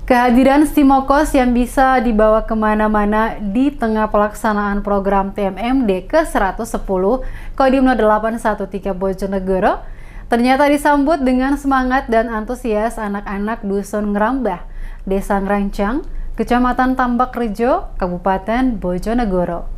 Kehadiran Simokos yang bisa dibawa kemana-mana di tengah pelaksanaan program TMMD ke-110 Kodim 0813 Bojonegoro ternyata disambut dengan semangat dan antusias anak-anak Dusun Ngerambah, Desa Ngerancang, Kecamatan Tambak Rejo, Kabupaten Bojonegoro.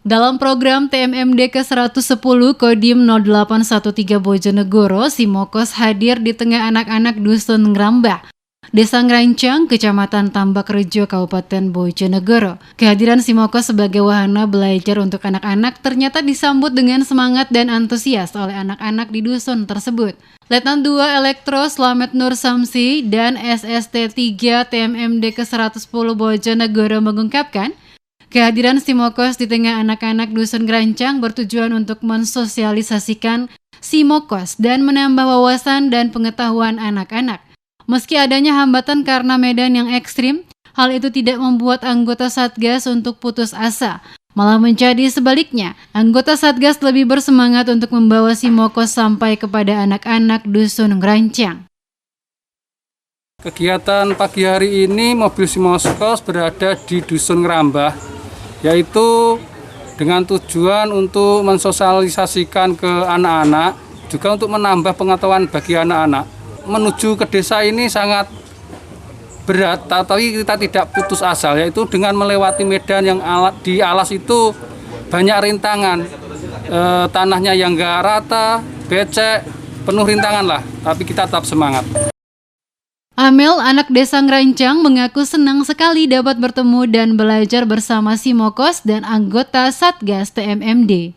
Dalam program TMMD ke-110 Kodim 0813 Bojonegoro, Simokos hadir di tengah anak-anak Dusun Ngerambah, Desa Ngerancang, Kecamatan Tambak Rejo, Kabupaten Bojonegoro. Kehadiran Simokos sebagai wahana belajar untuk anak-anak ternyata disambut dengan semangat dan antusias oleh anak-anak di dusun tersebut. Letnan 2 Elektro Slamet Nur Samsi dan SST 3 TMMD ke-110 Bojonegoro mengungkapkan, kehadiran Simokos di tengah anak-anak Dusun Ngerancang bertujuan untuk mensosialisasikan Simokos dan menambah wawasan dan pengetahuan anak-anak. Meski adanya hambatan karena medan yang ekstrim, hal itu tidak membuat anggota Satgas untuk putus asa. Malah menjadi sebaliknya, anggota Satgas lebih bersemangat untuk membawa Simokos sampai kepada anak-anak Dusun Ngerancang. Kegiatan pagi hari ini mobil Simokos berada di Dusun Ngerambah, yaitu dengan tujuan untuk mensosialisasikan ke anak-anak, juga untuk menambah pengetahuan bagi anak-anak. Menuju ke desa ini sangat berat, tapi kita tidak putus asa, yaitu dengan melewati medan yang di alas itu banyak rintangan, tanahnya yang nggak rata, becek, penuh rintangan lah, tapi kita tetap semangat. Amel, anak Desa Ngerancang, mengaku senang sekali dapat bertemu dan belajar bersama Simokos dan anggota Satgas TMMD.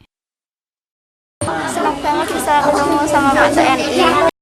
Senang banget bisa ketemu sama Pak TNI.